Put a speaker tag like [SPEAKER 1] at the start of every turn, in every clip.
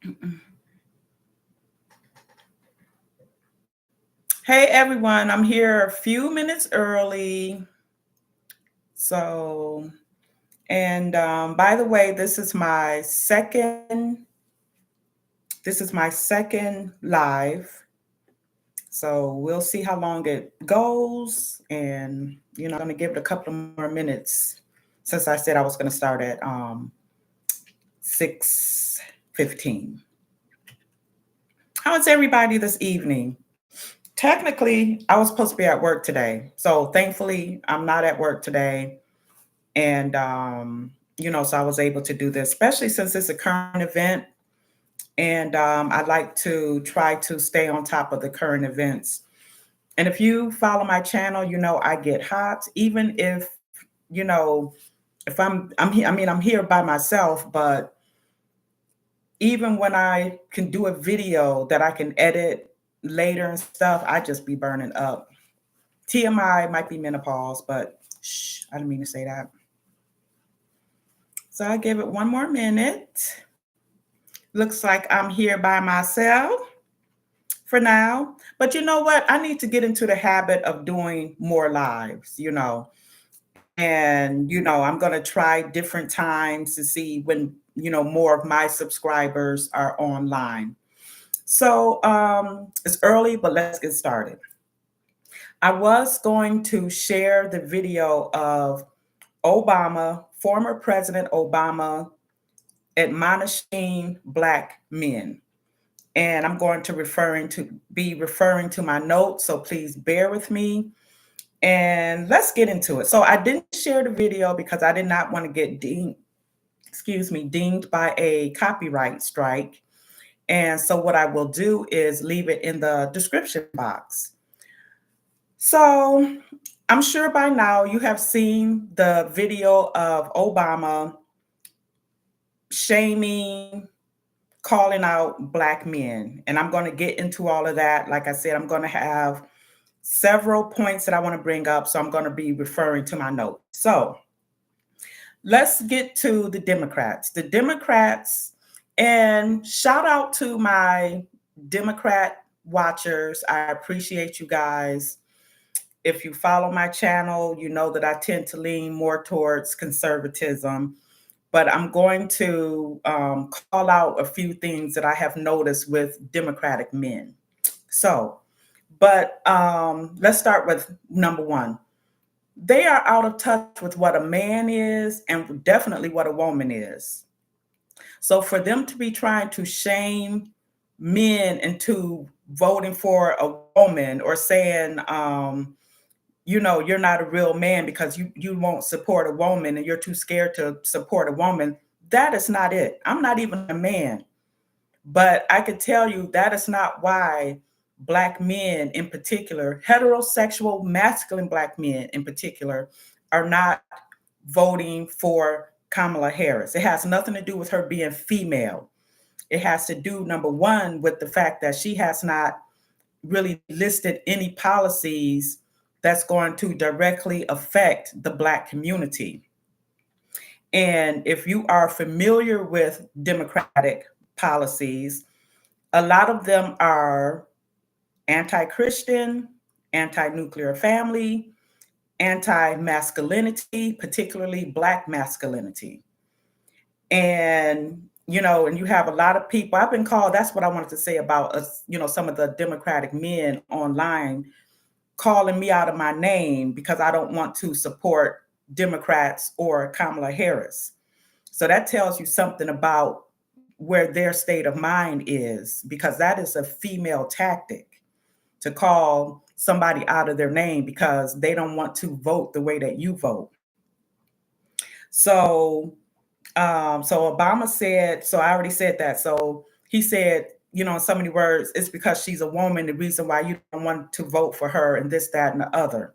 [SPEAKER 1] Hey everyone, I'm here a few minutes early. So, and by the way, this is my second live. So we'll see how long it goes, and I'm gonna give it a couple of more minutes since I said I was gonna start at 6:15. How is everybody this evening? Technically, I was supposed to be at work today. So thankfully, I'm not at work today. And, so I was able to do this, especially since it's a current event. And I like to try to stay on top of the current events. And if you follow my channel, I get hot, even if, you know, if I'm here by myself, but even when I can do a video that I can edit later and stuff, I just be burning up. TMI might be menopause, but shh, I didn't mean to say that. So I give it one more minute. Looks like I'm here by myself for now. But you know what? I need to get into the habit of doing more lives. And, I'm going to try different times to see when, more of my subscribers are online. So it's early, but let's get started. I was going to share the video of former President Obama admonishing Black men. And I'm going to be referring to my notes, so please bear with me. And let's get into it. So I didn't share the video because I did not want to get dinged by a copyright strike. And so what I will do is leave it in the description box. So I'm sure by now you have seen the video of Obama shaming, calling out Black men. And I'm going to get into all of that. Like I said, I'm going to have several points that I want to bring up. So I'm going to be referring to my notes. So let's get to the Democrats. The Democrats, and shout out to my Democrat watchers. I appreciate you guys. If you follow my channel, you know that I tend to lean more towards conservatism. But I'm going to call out a few things that I have noticed with Democratic men. But let's start with number one. They are out of touch with what a man is and definitely what a woman is. So for them to be trying to shame men into voting for a woman or saying, you're not a real man because you won't support a woman and you're too scared to support a woman. That is not it. I'm not even a man. But I can tell you that is not why Black men in particular, heterosexual, masculine Black men in particular, are not voting for Kamala Harris. It has nothing to do with her being female. It has to do, number one, with the fact that she has not really listed any policies that's going to directly affect the Black community. And if you are familiar with Democratic policies, a lot of them are anti-Christian, anti-nuclear family, anti-masculinity, particularly Black masculinity. And you have a lot of people. I've been called, that's what I wanted to say about us, some of the Democratic men online calling me out of my name because I don't want to support Democrats or Kamala Harris. So that tells you something about where their state of mind is, because that is a female tactic to call somebody out of their name because they don't want to vote the way that you vote. So Obama said, so I already said that. So he said, in so many words, it's because she's a woman, the reason why you don't want to vote for her and this, that, and the other.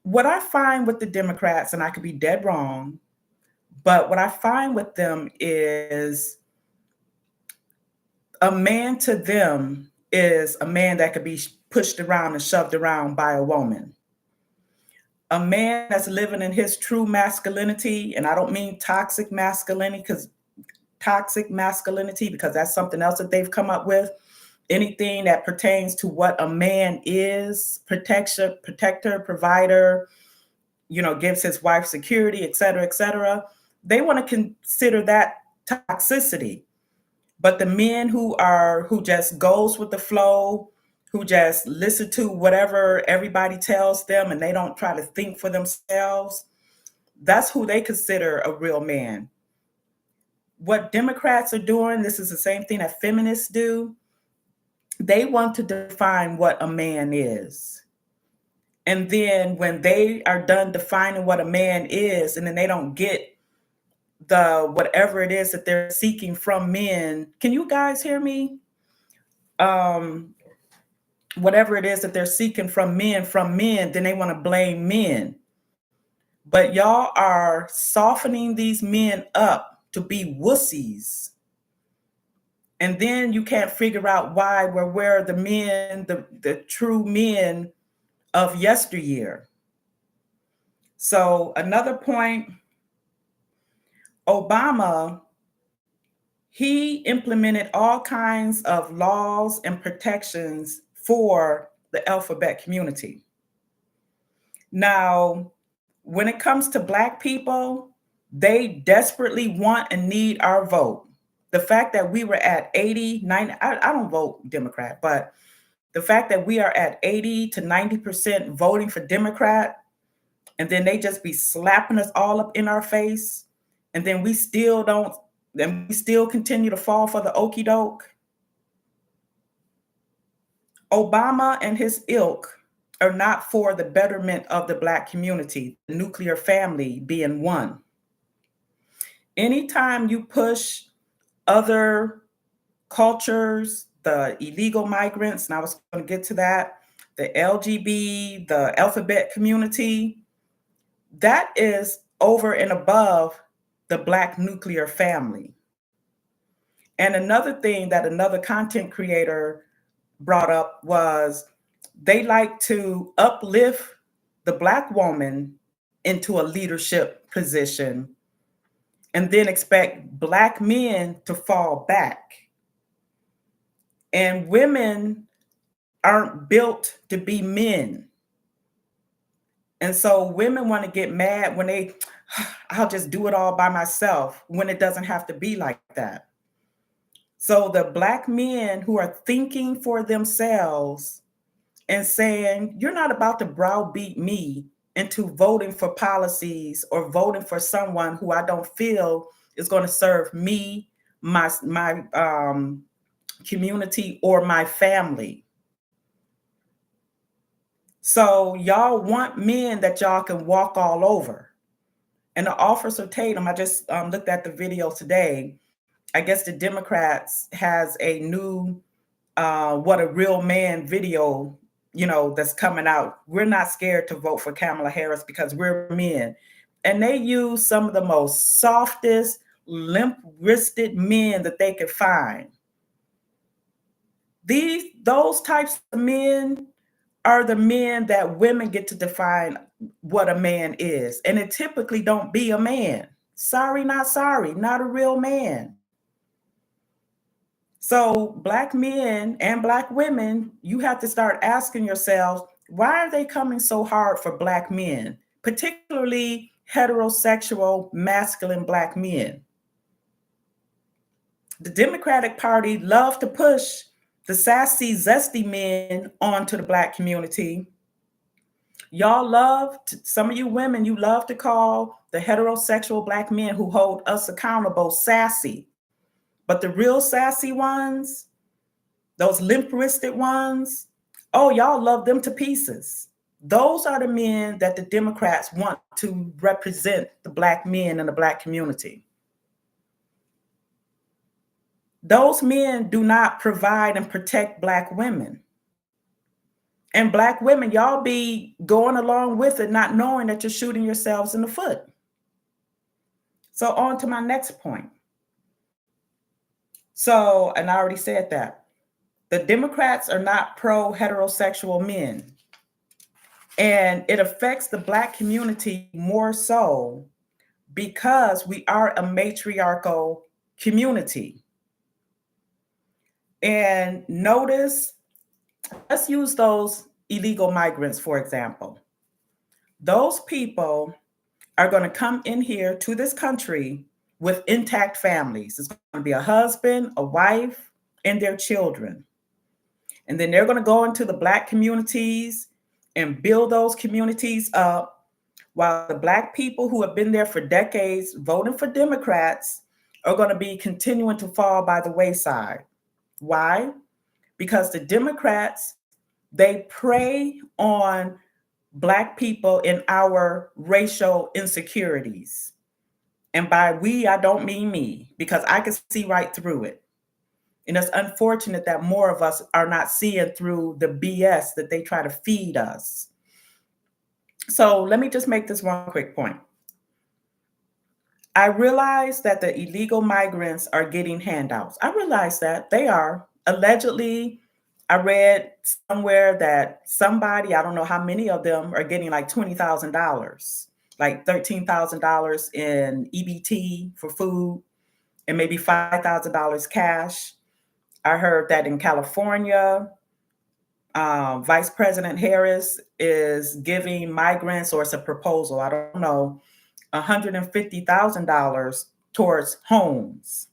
[SPEAKER 1] What I find with the Democrats, and I could be dead wrong, but what I find with them is a man to them is a man that could be pushed around and shoved around by a woman. A man that's living in his true masculinity, and I don't mean toxic masculinity, because toxic masculinity, because that's something else that they've come up with. Anything that pertains to what a man is, protector, provider, gives his wife security, et cetera, et cetera. They want to consider that toxicity. But the men who just goes with the flow, who just listen to whatever everybody tells them and they don't try to think for themselves, that's who they consider a real man. What Democrats are doing, this is the same thing that feminists do. They want to define what a man is. And then when they are done defining what a man is, and then they don't get the whatever it is that they're seeking from men. Can you guys hear me? Whatever it is that they're seeking from men, then they want to blame men. But y'all are softening these men up to be wussies. And then you can't figure out why where the men, the true men of yesteryear. So another point, Obama, he implemented all kinds of laws and protections for the alphabet community. Now, when it comes to Black people, they desperately want and need our vote. The fact that we were at 80, 90, I don't vote Democrat, but the fact that we are at 80 to 90% voting for Democrat, and then they just be slapping us all up in our face, and then we still continue to fall for the okie doke. Obama and his ilk are not for the betterment of the Black community, the nuclear family being one. Anytime you push other cultures, the illegal migrants, and I was going to get to that, the LGB, the alphabet community, that is over and above the Black nuclear family. And another thing that another content creator brought up was they like to uplift the Black woman into a leadership position and then expect Black men to fall back. And women aren't built to be men. And so women want to get mad when I'll just do it all by myself, when it doesn't have to be like that. So the Black men who are thinking for themselves and saying, you're not about to browbeat me into voting for policies or voting for someone who I don't feel is going to serve me, my community, or my family. So y'all want men that y'all can walk all over. And the Officer Tatum, I just looked at the video today. I guess the Democrats has a new What a Real Man video, that's coming out. We're not scared to vote for Kamala Harris because we're men. And they use some of the most softest, limp-wristed men that they could find. Those types of men are the men that women get to define what a man is. And it typically don't be a man. Sorry, not a real man. So Black men and Black women, you have to start asking yourselves, why are they coming so hard for Black men, particularly heterosexual, masculine Black men? The Democratic Party love to push the sassy, zesty men onto the Black community. Some of you women, you love to call the heterosexual Black men who hold us accountable sassy. But the real sassy ones, those limp-wristed ones, oh, y'all love them to pieces. Those are the men that the Democrats want to represent the Black men and the Black community. Those men do not provide and protect Black women. And Black women, y'all be going along with it, not knowing that you're shooting yourselves in the foot. So on to my next point. So, and I already said that. The Democrats are not pro-heterosexual men. And it affects the Black community more so because we are a matriarchal community. And notice, let's use those illegal migrants, for example. Those people are going to come in here to this country with intact families. It's going to be a husband, a wife, and their children. And then they're going to go into the Black communities and build those communities up, while the Black people who have been there for decades voting for Democrats are going to be continuing to fall by the wayside. Why? Because the Democrats, they prey on Black people in our racial insecurities. And by we, I don't mean me, because I can see right through it. And it's unfortunate that more of us are not seeing through the BS that they try to feed us. So let me just make this one quick point. I realize that the illegal migrants are getting handouts. I realize that they are. Allegedly, I read somewhere that somebody, I don't know how many of them, are getting like $20,000, like $13,000 in EBT for food and maybe $5,000 cash. I heard that in California, Vice President Harris is giving migrants, or it's a proposal, I don't know, $150,000 towards homes.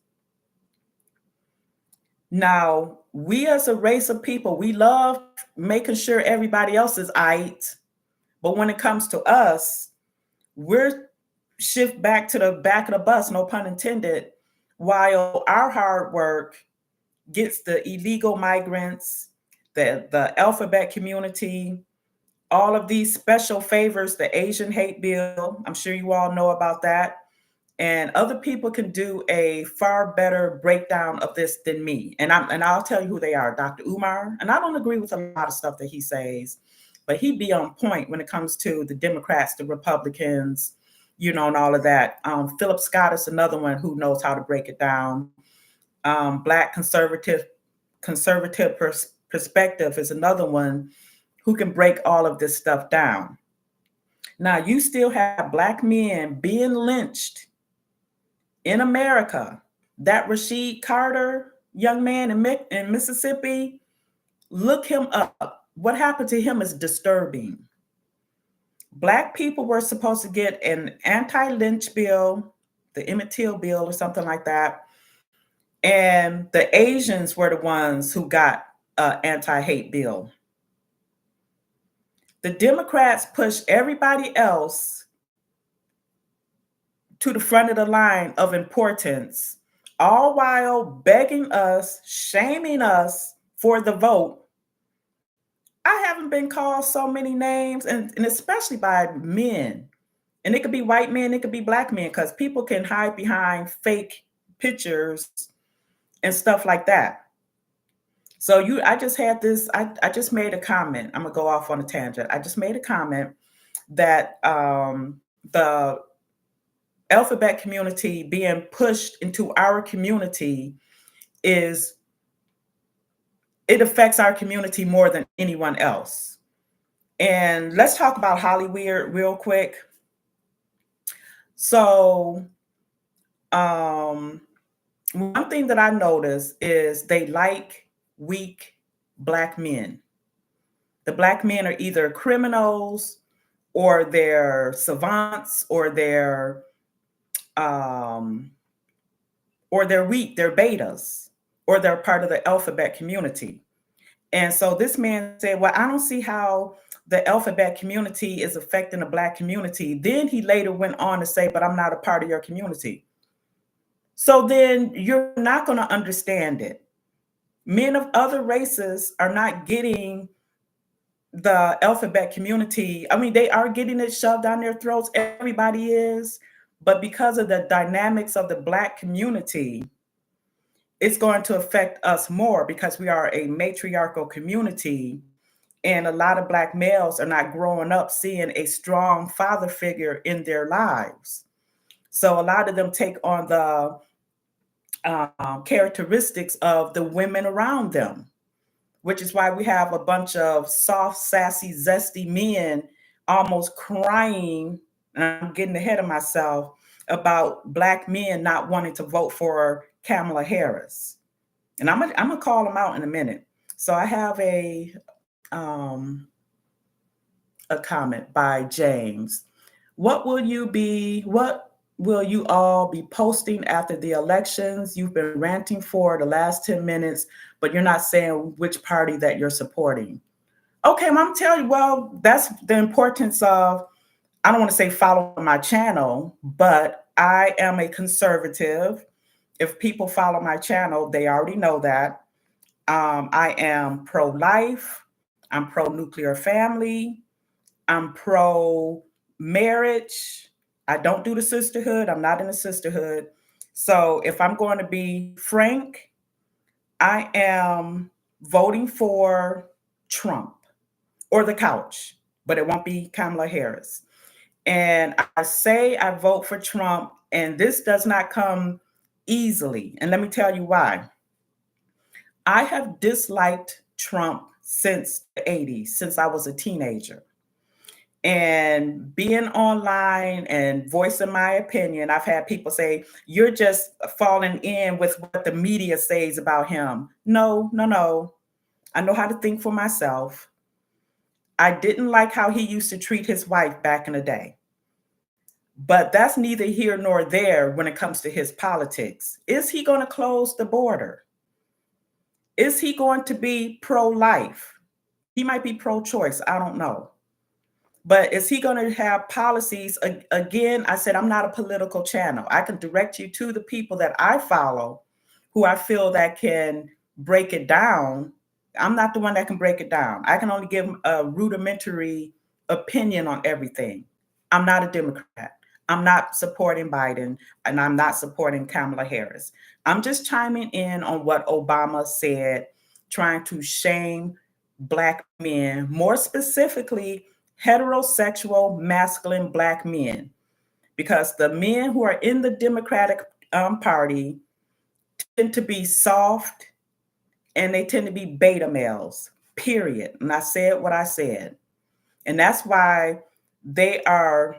[SPEAKER 1] Now, we as a race of people, we love making sure everybody else is aight, but when it comes to us, we're shift back to the back of the bus, no pun intended, while our hard work gets the illegal migrants, the alphabet community, all of these special favors, the Asian hate bill. I'm sure you all know about that. And other people can do a far better breakdown of this than me. And I'll tell you who they are, Dr. Umar. And I don't agree with a lot of stuff that he says, but he'd be on point when it comes to the Democrats, the Republicans, and all of that. Philip Scott is another one who knows how to break it down. Black conservative perspective is another one who can break all of this stuff down. Now, you still have Black men being lynched in America. That Rashid Carter young man in Mississippi, look him up. What happened to him is disturbing. Black people were supposed to get an anti-lynch bill, the Emmett Till bill or something like that. And the Asians were the ones who got an anti-hate bill. The Democrats pushed everybody else to the front of the line of importance, all while begging us, shaming us for the vote. I haven't been called so many names, and especially by men. And it could be white men, it could be Black men, because people can hide behind fake pictures and stuff like that. So I just had this, I just made a comment. I'm gonna go off on a tangent. I just made a comment that the alphabet community being pushed into our community it affects our community more than anyone else. And let's talk about Hollywood real quick. So one thing that I noticed is they like weak Black men. The Black men are either criminals or they're savants or they're weak, they're betas, or they're part of the alphabet community. And so this man said, well, I don't see how the alphabet community is affecting the Black community. Then he later went on to say, but I'm not a part of your community. So then you're not going to understand it. Men of other races are not getting the alphabet community. I mean, they are getting it shoved down their throats. Everybody is. But because of the dynamics of the Black community, it's going to affect us more because we are a matriarchal community. And a lot of Black males are not growing up seeing a strong father figure in their lives. So a lot of them take on the characteristics of the women around them, which is why we have a bunch of soft, sassy, zesty men almost crying, and I'm getting ahead of myself, about Black men not wanting to vote for Kamala Harris. And I'm gonna call them out in a minute. So I have um, a comment by James. What will you all be posting after the elections? You've been ranting for the last 10 minutes, but you're not saying which party that you're supporting. Okay, I'm telling you, well, that's the importance of, I don't want to say follow my channel, but I am a conservative. If people follow my channel, they already know that. I am pro-life. I'm pro-nuclear family. I'm pro-marriage. I don't do the sisterhood. I'm not in the sisterhood. So if I'm going to be frank, I am voting for Trump or the couch, but it won't be Kamala Harris. And I say I vote for Trump, and this does not come easily. And let me tell you why. I have disliked Trump since the 80s, since I was a teenager. And being online and voicing my opinion, I've had people say, you're just falling in with what the media says about him. No, no, no. I know how to think for myself. I didn't like how he used to treat his wife back in the day. But that's neither here nor there when it comes to his politics. Is he going to close the border? Is he going to be pro-life? He might be pro-choice. I don't know. But is he going to have policies? Again, I said, I'm not a political channel. I can direct you to the people that I follow who I feel that can break it down. I'm not the one that can break it down. I can only give a rudimentary opinion on everything. I'm not a Democrat. I'm not supporting Biden, and I'm not supporting Kamala Harris. I'm just chiming in on what Obama said, trying to shame Black men, more specifically, heterosexual, masculine Black men, because the men who are in the Democratic Party tend to be soft and they tend to be beta males, period. And I said what I said. And that's why they are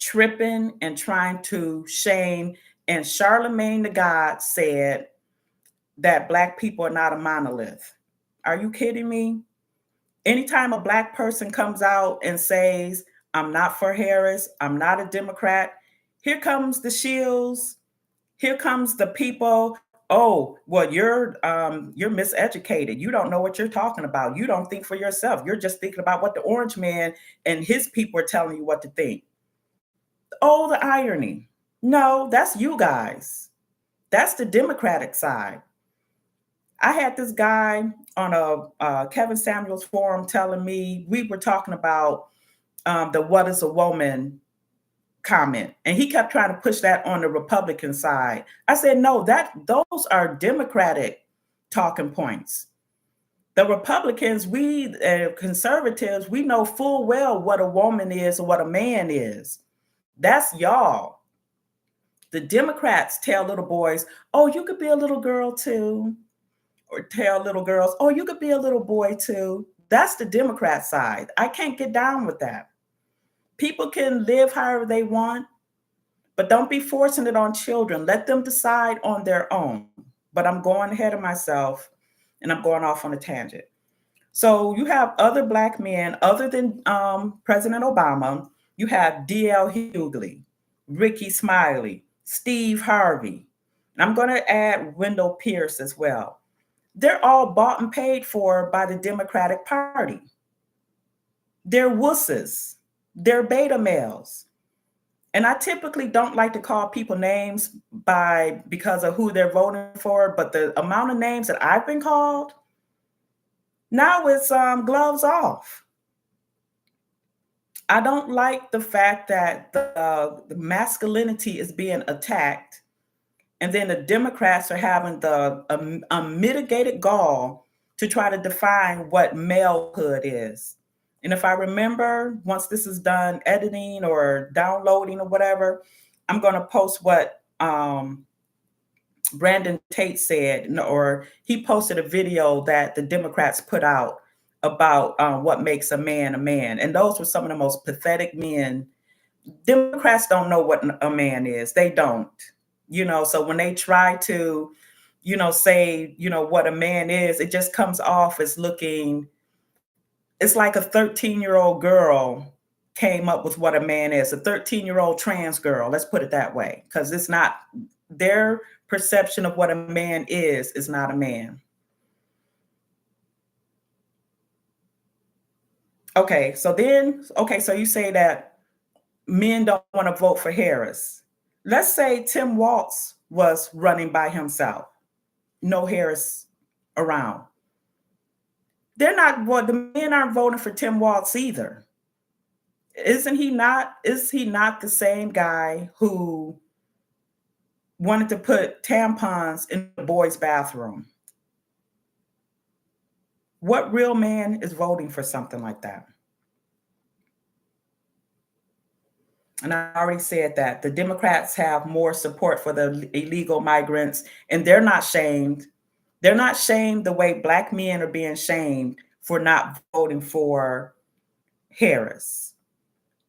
[SPEAKER 1] tripping and trying to shame. And Charlemagne the God said that Black people are not a monolith. Are you kidding me? Anytime a Black person comes out and says, I'm not for Harris, I'm not a Democrat, here comes the shields, here comes the people. Oh, well, you're miseducated. You don't know what you're talking about. You don't think for yourself. You're just thinking about what the orange man and his people are telling you what to think. Oh, the irony. No, that's you guys. That's the Democratic side. I had this guy on a Kevin Samuels forum telling me, we were talking about the what is a woman comment, and he kept trying to push that on the Republican side. I said, no, those are Democratic talking points. The Republicans, we conservatives, we know full well what a woman is or what a man is. That's y'all. The Democrats tell little boys, oh, you could be a little girl too. Or tell little girls, oh, you could be a little boy too. That's the Democrat side. I can't get down with that. People can live however they want, but don't be forcing it on children. Let them decide on their own. But I'm going ahead of myself and I'm going off on a tangent. So you have other Black men other than President Obama. You have D.L. Hughley, Ricky Smiley, Steve Harvey. And I'm going to add Wendell Pierce as well. They're all bought and paid for by the Democratic Party. They're wusses. They're beta males. And I typically don't like to call people names because of who they're voting for, but the amount of names that I've been called, now it's gloves off. I don't like the fact that the masculinity is being attacked, and then the Democrats are having the unmitigated gall to try to define what malehood is. And if I remember, once this is done editing or downloading or whatever, I'm going to post what Brandon Tate said, or he posted a video that the Democrats put out about what makes a man a man. And those were some of the most pathetic men. Democrats don't know what a man is. They don't. So when they try to, say, what a man is, it just comes off as looking, it's like a 13-year-old girl came up with what a man is, a 13-year-old trans girl, let's put it that way, because it's not their perception of what a man is not a man. So you say that men don't want to vote for Harris. Let's say Tim Walz was running by himself, no Harris around. They're not, well, the men aren't voting for Tim Walz either. Isn't he not? Is he not the same guy who wanted to put tampons in the boys' bathroom? What real man is voting for something like that? And I already said that the Democrats have more support for the illegal migrants, and they're not shamed. They're not shamed the way Black men are being shamed for not voting for Harris.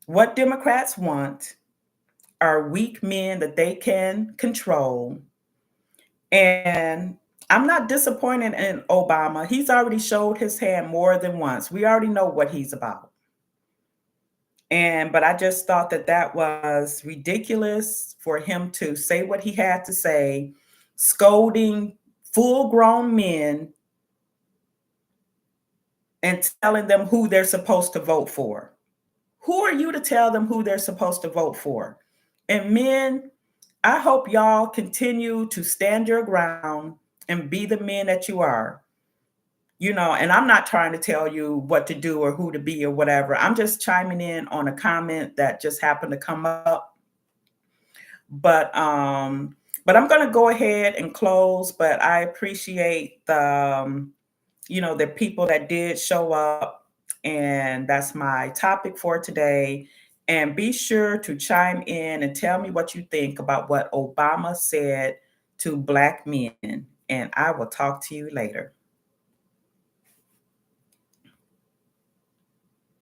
[SPEAKER 1] What Democrats want are weak men that they can control. And I'm not disappointed in Obama. He's already showed his hand more than once. We already know what he's about. But I just thought that that was ridiculous for him to say what he had to say, scolding full-grown men and telling them who they're supposed to vote for. Who are you to tell them who they're supposed to vote for? And men, I hope y'all continue to stand your ground and be the men that you are. And I'm not trying to tell you what to do or who to be or whatever. I'm just chiming in on a comment that just happened to come up. But I'm going to go ahead and close. But I appreciate the people that did show up, and that's my topic for today. And be sure to chime in and tell me what you think about what Obama said to Black men. And I will talk to you later.